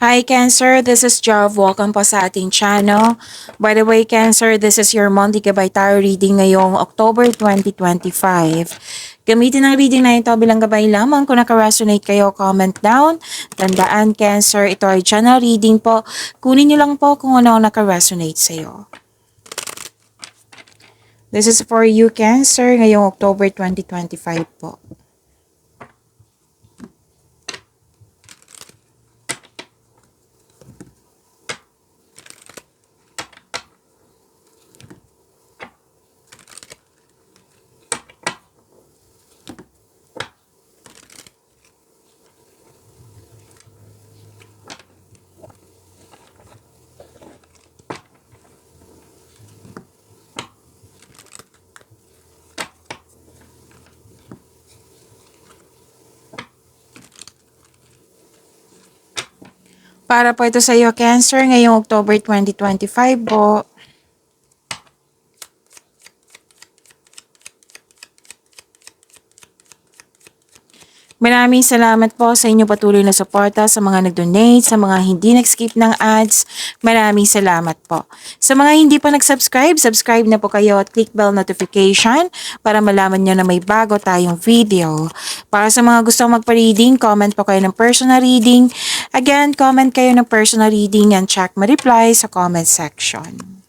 Hi Cancer, this is Jav. Welcome po sa ating channel. By the way Cancer, this is your monthly gabay tarot reading ngayong October 2025. Gamitin ang reading na ito bilang gabay lamang. Kung naka-resonate kayo, comment down. Tandaan Cancer, ito ay channel reading po. Kunin nyo lang po kung ano ang naka-resonate sa'yo. This is for you Cancer ngayong October 2025 po. Para po ito sa iyo, Cancer, ngayong October 2025 po. Maraming salamat po sa inyong patuloy na suporta, sa mga nag-donate, sa mga hindi nag-skip ng ads. Maraming salamat po. Sa mga hindi pa nag-subscribe, subscribe na po kayo at click bell notification para malaman nyo na may bago tayong video. Para sa mga gusto magpa-reading, comment po kayo ng personal reading. Again, comment kayo ng personal reading and check my reply sa comment section.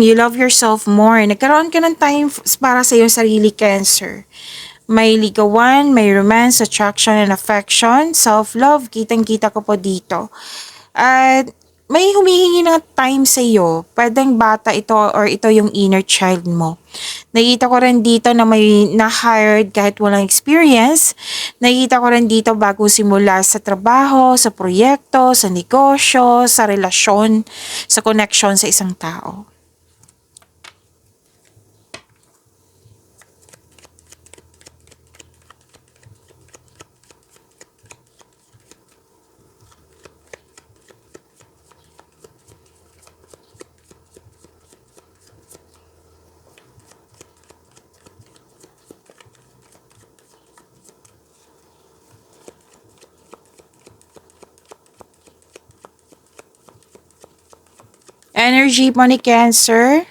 You love yourself more. Nagkaroon ka ng time para sa iyong sarili, Cancer. May ligawan, may romance, attraction, and affection. Self-love, kitang-kita ko po dito. At may humihingi ng time sa iyo. Pwedeng bata ito or ito yung inner child mo. Nakita ko rin dito na may na-hired kahit walang experience. Nakita ko rin dito bago simula sa trabaho, sa proyekto, sa negosyo, sa relasyon, sa connection sa isang tao. Energy mo ni Cancer.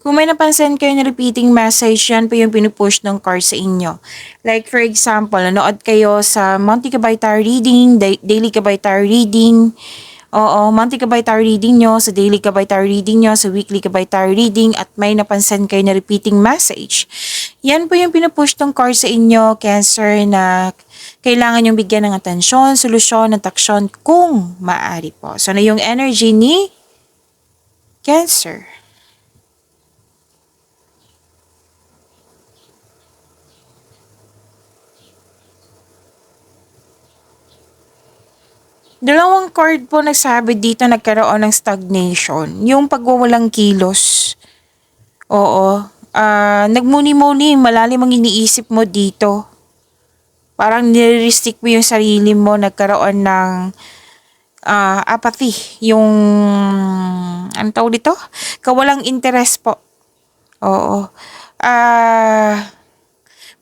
Kung may napansin kayo na repeating message, yan po yung pinupush ng card sa inyo. Like for example, nanood kayo sa monthly gabay tarot reading, daily gabay tarot reading. Oo, monthly gabay tarot reading nyo, sa daily gabay tarot reading nyo, sa weekly gabay tarot reading, at may napansin kayo na repeating message. Yan po yung pinupush ng card sa inyo, Cancer, na kailangan yung bigyan ng atensyon, solusyon, at aksyon kung maaari po. So, na yung energy ni Cancer. Dalawang card po nagsabi dito nagkaroon ng stagnation. Yung pagwawalang kilos. Oo. Nagmuni-muni, malalim ang iniisip mo dito. Parang nire-restrict mo yung sarili mo, nagkaroon ng apathy. Yung, ano tawag dito? Kawalang interest po. Oo.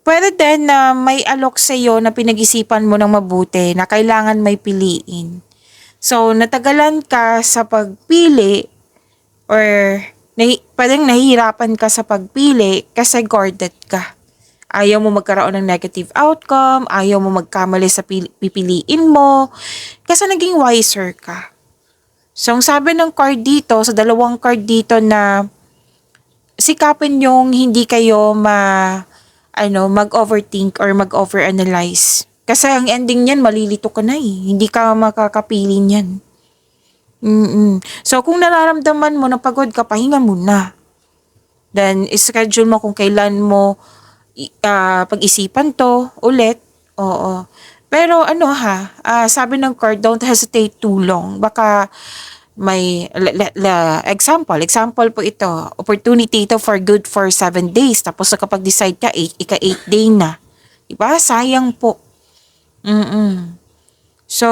Pwede din na may alok sa iyo na pinag-isipan mo ng mabuti na kailangan may piliin. So, natagalan ka sa pagpili or pwedeng nahihirapan ka sa pagpili kasi guarded ka. Ayaw mo magkaroon ng negative outcome, ayaw mo magkamali sa pipiliin mo, kasi naging wiser ka. So, ang sabi ng card dito, sa dalawang card dito na sikapin yung hindi kayo mag-overthink or mag-overanalyze. Kasi ang ending niyan, malilito ka na eh. Hindi ka makakapili niyan. So, kung nararamdaman mo na pagod ka, pahinga muna. Then, schedule mo kung kailan mo pag-isipan to ulit. Oo. Pero sabi ng card, don't hesitate too long. Baka May example po ito, opportunity ito for good for 7 days, tapos nakapag-decide ka, ika-8 day na. Diba? Sayang po. Mm. So,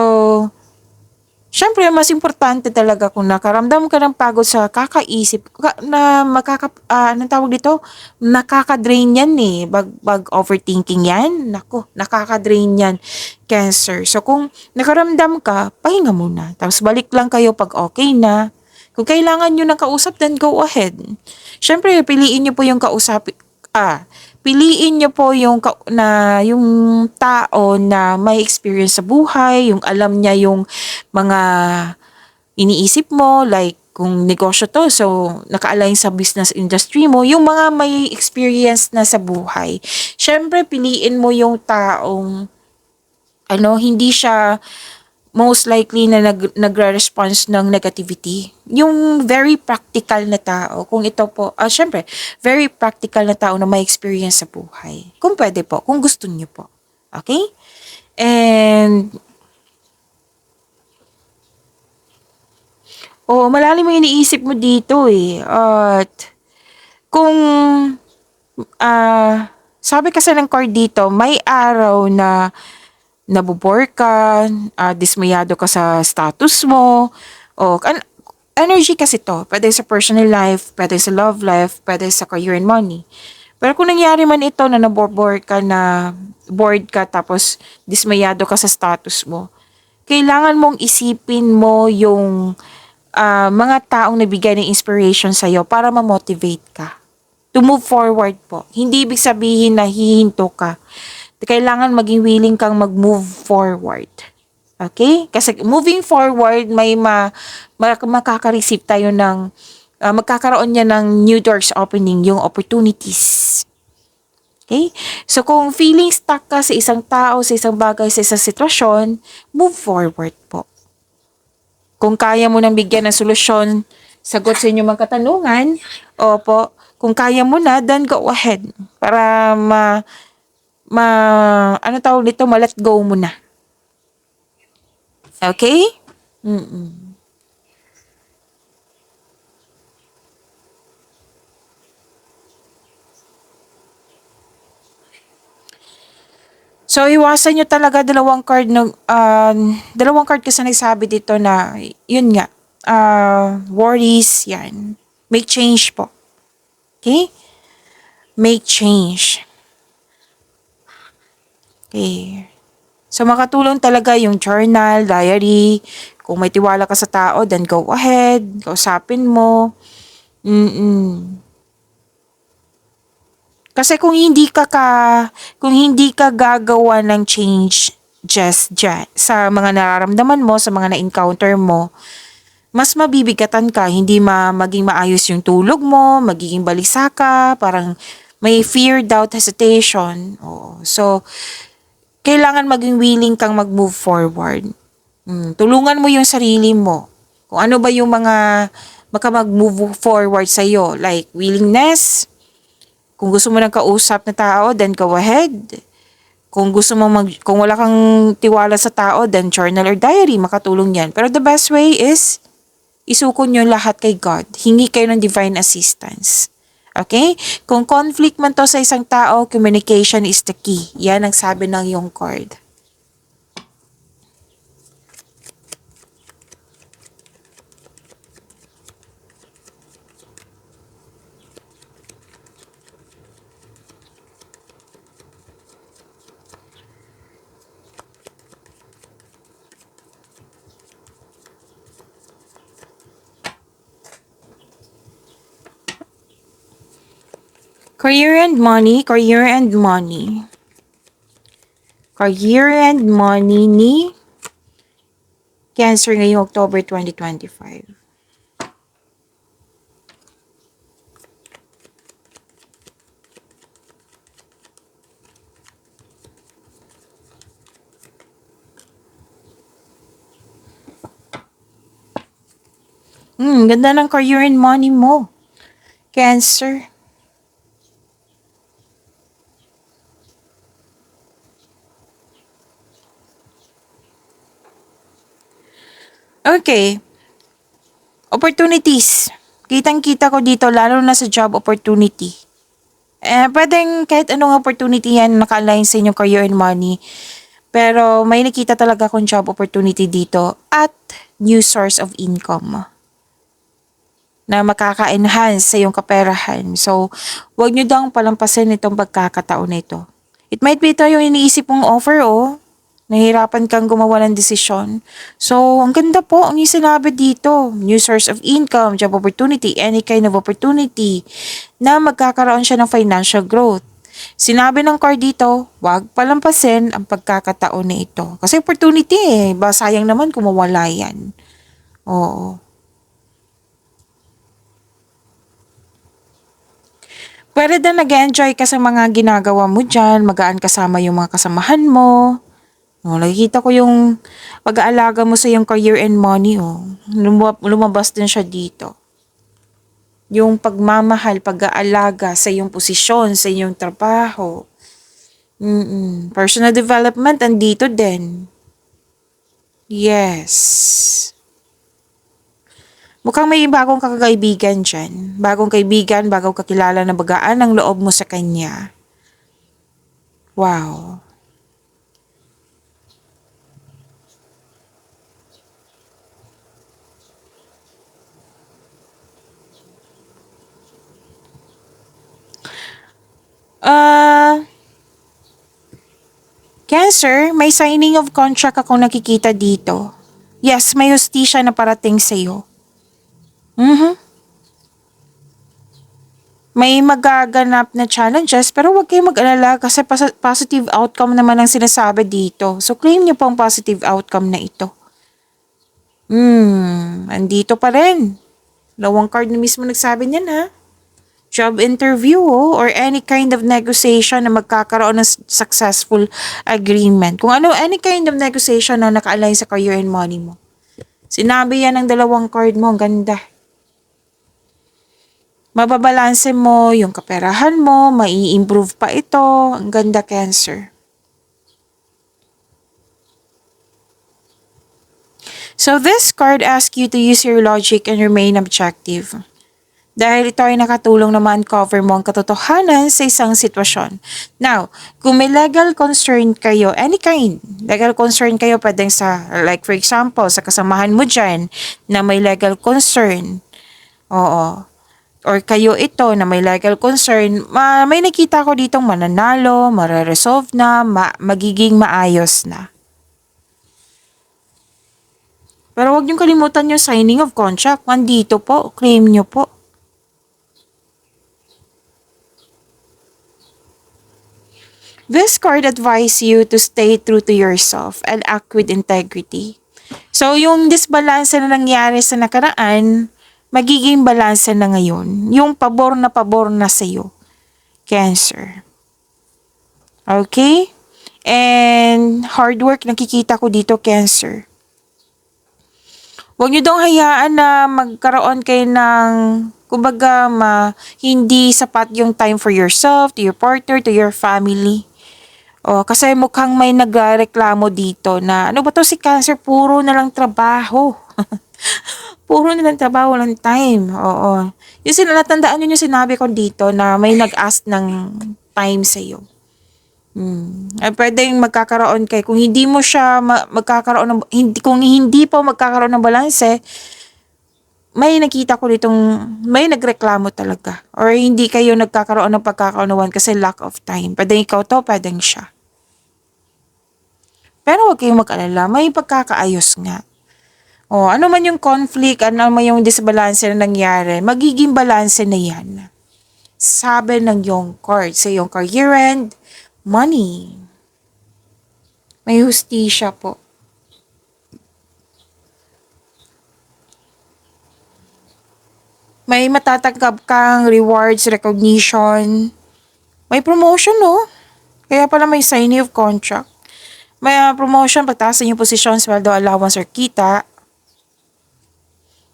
syempre, mas importante talaga kung nakaramdam ka ng pagod sa kakaisip, na anong tawag dito? Nakaka-drain yan eh. Overthinking yan. Nako, nakaka-drain yan. Cancer. So, kung nakaramdam ka, pahinga muna. Tapos balik lang kayo pag okay na. Kung kailangan nyo ng kausap, then go ahead. Syempre, piliin nyo po yung piliin nyo po yung tao na may experience sa buhay, yung alam niya yung mga iniisip mo, like kung negosyo to, so naka-align sa business industry mo, yung mga may experience na sa buhay. Syempre, piliin mo yung taong hindi siya most likely na nagre-response ng negativity. Yung very practical na tao, kung ito po, syempre, very practical na tao na may experience sa buhay. Kung pwede po, kung gusto niyo po. Okay? And, malalim yung iniisip mo dito eh. At, kung, sabi kasi ng card dito, may araw na nabobore ka, dismayado ka sa status mo, o energy kasi to. Pwede sa personal life, pwede sa love life, pwede sa career and money. Pero kung nangyari man ito na nabobore ka, na bored ka, tapos dismayado ka sa status mo, kailangan mong isipin mo yung mga taong nabigay ng inspiration sa'yo para ma-motivate ka to move forward po. Hindi ibig sabihin na hihinto ka. Kailangan maging willing kang mag-move forward. Okay? Kasi moving forward, may makaka-receive tayo ng, magkakaroon niya ng new doors opening, yung opportunities. Okay? So, kung feeling stuck ka sa isang tao, sa isang bagay, sa isang sitwasyon, move forward po. Kung kaya mo nang bigyan ng solusyon, sagot sa inyong mga katanungan, opo, kung kaya mo na, then go ahead. Para ano tawag dito, ma-let go mo na. Okay? Mm-mm. So, iwasan nyo talaga dalawang card kasi nagsabi dito na, yun nga, worries, yan. Make change po. Okay? Make change. Okay. So, makatulong talaga yung journal, diary. Kung may tiwala ka sa tao, then go ahead. Kausapin mo. Mm-mm. Kasi kung hindi ka gagawa ng change just dyan, sa mga nararamdaman mo, sa mga na-encounter mo, mas mabibigatan ka, hindi maging maayos yung tulog mo, magiging balisa ka, parang may fear, doubt, hesitation. Oo. So, kailangan maging willing kang mag-move forward. Tulungan mo yung sarili mo. Kung ano ba yung mga mag-move forward sa'yo, like willingness. Kung gusto mo ng kausap na tao, then go ahead. Kung wala kang tiwala sa tao, then journal or diary, makatulong yan. Pero the best way is, isuko nyo lahat kay God. Hingi kayo ng divine assistance. Okay? Kung conflict man to sa isang tao, communication is the key. Yan ang sabi ng yung card. Career and money, career and money. Career and money ni Cancer ngayong October 2025. Ganda ng career and money mo. Cancer. Okay. Opportunities. Kitang-kita ko dito, lalo na sa job opportunity. Pwedeng kahit anong opportunity yan naka-align sa inyong career and money. Pero may nakita talaga akong job opportunity dito at new source of income na makaka-enhance sa iyong kaperahan. So, huwag nyo daw palampasin itong pagkakataon na ito. It might be ito yung iniisip mong offer, oh. Nahihirapan kang gumawa ng desisyon. So, ang ganda po ang yung sinabi dito. New source of income, job opportunity, any kind of opportunity na magkakaroon siya ng financial growth. Sinabi ng card dito, huwag palampasin ang pagkakataon na ito. Kasi opportunity eh. Sayang naman kung mawala yan. Oo. Pwede din nag-enjoy ka sa mga ginagawa mo dyan, magaan kasama yung mga kasamahan mo. Nakikita ko yung pag-aalaga mo sa yung career and money. Lumabas din siya dito. Yung pagmamahal, pag-aalaga sa yung posisyon, sa yung trabaho. Personal development, andito din. Yes. Mukhang may bagong kakaibigan dyan. Bagong kaibigan, bagong kakilala na bagaan ang loob mo sa kanya. Wow. Cancer, may signing of contract akong nakikita dito. Yes, may hustisya na parating sa'yo. May magaganap na challenges pero huwag kayong mag-alala kasi positive outcome naman ang sinasabi dito. So claim niyo po ang positive outcome na ito. Andito pa rin. Lawang card na mismo nagsabi niyan ha. Job interview or any kind of negotiation na magkakaroon ng successful agreement. Kung ano, any kind of negotiation na naka-align sa career and money mo. Sinabi yan ng dalawang card mo, ang ganda. Mababalanse mo yung kaperahan mo, mai-improve pa ito, ang ganda Cancer. So this card asks you to use your logic and remain objective. Dahil ito ay nakatulong na ma-uncover mo ang katotohanan sa isang sitwasyon. Now, kung may legal concern kayo, any kind, legal concern kayo pwedeng sa, like for example, sa kasamahan mo dyan na may legal concern. Oo. Or kayo ito na may legal concern, may nakita ko ditong mananalo, mare-resolve na, magiging maayos na. Pero huwag niyong kalimutan yung signing of contract. Nandito po, claim niyo po. This card advises you to stay true to yourself and act with integrity. So, yung disbalance na nangyari sa nakaraan, magiging balanse na ngayon. Yung pabor na sa'yo. Cancer. Okay? And hard work, nakikita ko dito, Cancer. Huwag niyo dong hayaan na magkaroon kayo ng, kumbaga, hindi sapat yung time for yourself, to your partner, to your family. Kasi mukhang may nagreklamo dito na, ano ba to si Cancer, puro na lang trabaho. Puro na lang trabaho, walang time. Oo. Yung natandaan nyo yung sinabi ko dito na may nag-ask ng time sa'yo. Pwedeng magkakaroon kayo. Kung hindi mo siya magkakaroon ng, kung hindi po magkakaroon ng balanse, may nakita ko ditong, may nagreklamo talaga. Or hindi kayo nagkakaroon ng pagkakaunawan kasi lack of time. Pwedeng ikaw to, pwedeng siya. Pero huwag kayong mag-alala, may pagkakaayos nga. Ano man yung conflict, ano man yung disbalance na nangyari, magiging balanse na yan. Sabi ng yung card sa yung career and money. May hustisya po. May matatanggap kang rewards, recognition. May promotion, no? Kaya pala may signing of contract. May promotion, pagtaas yung posisyon, sweldo, allowance, or kita.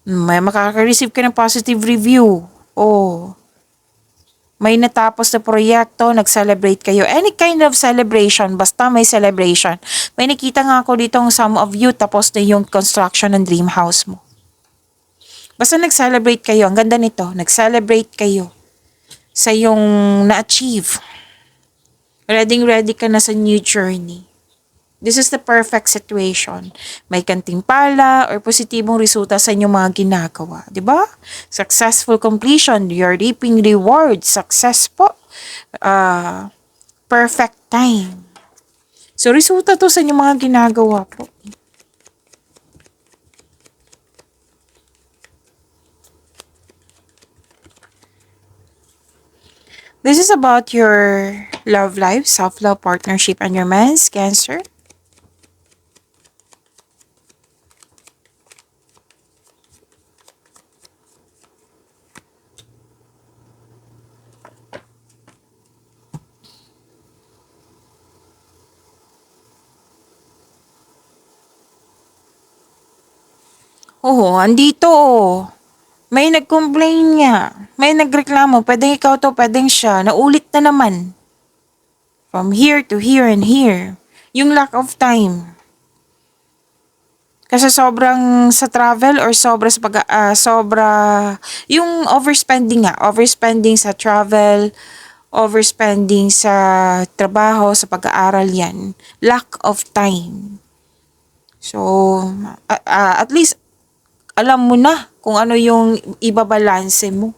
May makaka-receive ka ng positive review. May natapos na proyekto, nag-celebrate kayo. Any kind of celebration, basta may celebration. May nakita nga ako ditong some of you, tapos na yung construction ng dream house mo. Basta nag-celebrate kayo. Ang ganda nito. Nag-celebrate kayo sa yung na-achieve. Ready ka na sa new journey. This is the perfect situation. May kantimpala or positibong resulta sa inyong mga ginagawa. 'Di ba? Successful completion. You're reaping rewards. Success po. Perfect time. So, resulta to sa inyong mga ginagawa po. This is about your love life, self-love, partnership, and romance, Cancer. Oo, andito oh. May nag-complain nga. May nagreklamo. Pwedeng ikaw to, pwedeng siya. Naulit na naman. From here to here and here. Yung lack of time. Kasi sobrang sa travel or sobra yung overspending nga, overspending sa travel, overspending sa trabaho, sa pag-aaral yan. Lack of time. So, at least alam mo na kung ano yung ibabalanse mo.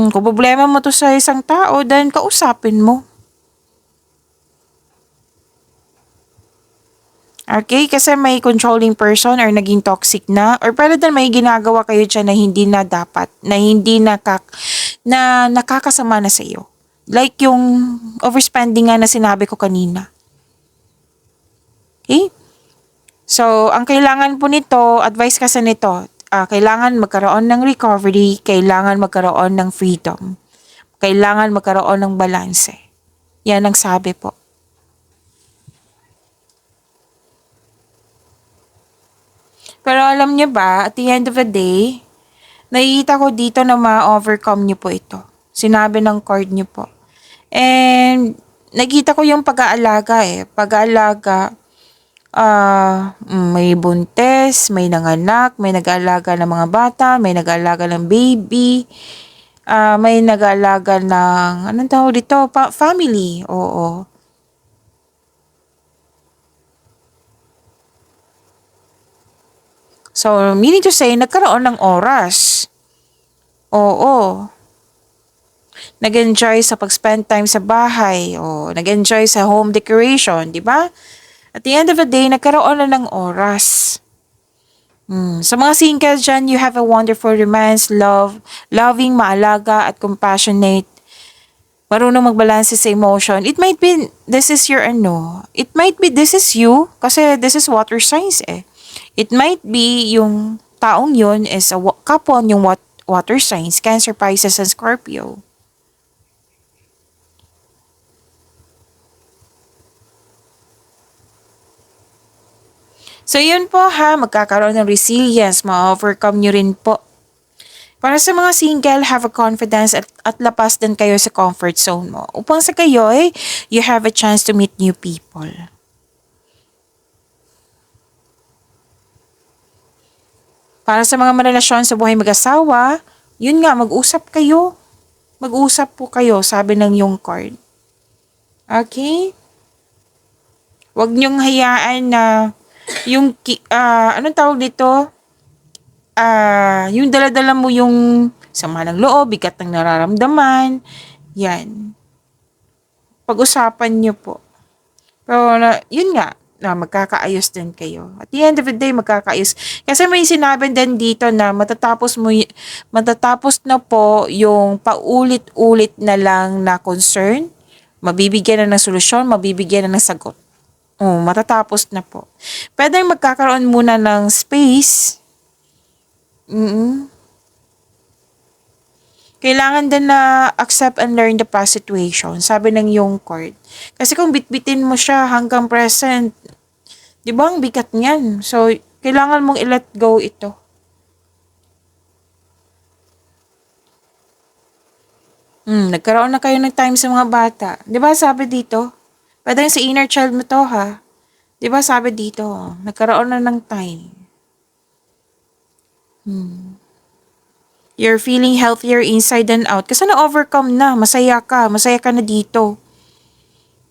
Kung problema mo to sa isang tao, then kausapin mo. Okay? Kasi may controlling person or naging toxic na or pwede din may ginagawa kayo dyan na hindi na dapat, na hindi na nakakasama na sa iyo. Like yung overspending nga na sinabi ko kanina. Okay? So, ang kailangan po nito, advice kasi nito, kailangan magkaroon ng recovery, kailangan magkaroon ng freedom, kailangan magkaroon ng balanse. Yan ang sabi po. Pero alam niyo ba, at the end of the day, nakikita ko dito na ma-overcome niyo po ito. Sinabi ng card niyo po. And, nakita ko yung pag-aalaga Pag-aalaga, may buntes, may nanganak, may nag-aalaga ng mga bata, may nag-aalaga ng baby, may nag-aalaga ng, anong tawag dito? Family, oo. So, meaning to say, nagkaroon ng oras. Oo. Nag-enjoy sa pag-spend time sa bahay. O, nag-enjoy sa home decoration, di ba? At the end of the day, nagkaroon na ng oras. Sa mga single dyan, you have a wonderful romance, loving, maalaga, at compassionate. Marunong magbalanse sa emotion. It might be, this is your It might be, this is you. Kasi this is water signs It might be yung taong yun is a kapwa yung water signs, Cancer, Pisces, and Scorpio. So yun po ha, magkakaroon ng resilience, ma-overcome nyo rin po. Para sa mga single, have a confidence at lapas din kayo sa comfort zone mo. Upang sa kayo you have a chance to meet new people. Para sa mga marelasyon sa buhay mag-asawa, yun nga, mag-usap kayo. Mag-usap po kayo, sabi ng yung card. Okay? Huwag niyong hayaan na yung, anong tawag dito? Yung dala-dala mo yung sama ng loob, bigat ng nararamdaman. Yan. Pag-usapan niyo po. Pero, yun nga, na magkakaayos din kayo. At the end of the day, magkakaayos. Kasi may sinabi din dito na matatapos na po yung paulit-ulit na lang na concern, mabibigyan na ng solusyon, mabibigyan na ng sagot. Matatapos na po. Pwede magkakaroon muna ng space. Kailangan din na accept and learn the past situation, sabi ng yung card. Kasi kung bitbitin mo siya hanggang present, di ba ang bigat niyan? So, kailangan mong i-let go ito. Nagkaroon na kayo ng time sa mga bata. Di ba sabi dito? Pwede sa inner child mo to ha. Di ba sabi dito? Nagkaroon na ng time. You're feeling healthier inside and out kasi na-overcome na. Masaya ka. Masaya ka na dito.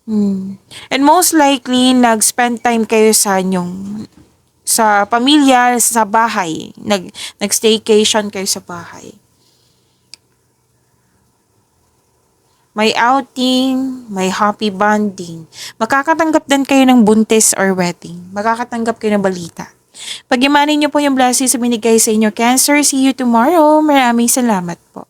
And most likely, nag-spend time kayo sa pamilya, sa bahay. Nag-staycation kayo sa bahay. May outing, may happy bonding. Makakatanggap din kayo ng buntis or wedding. Makakatanggap kayo ng balita. Pag-imanin niyo po yung blessings sa binigay sa inyo, Cancer. See you tomorrow. Maraming salamat po.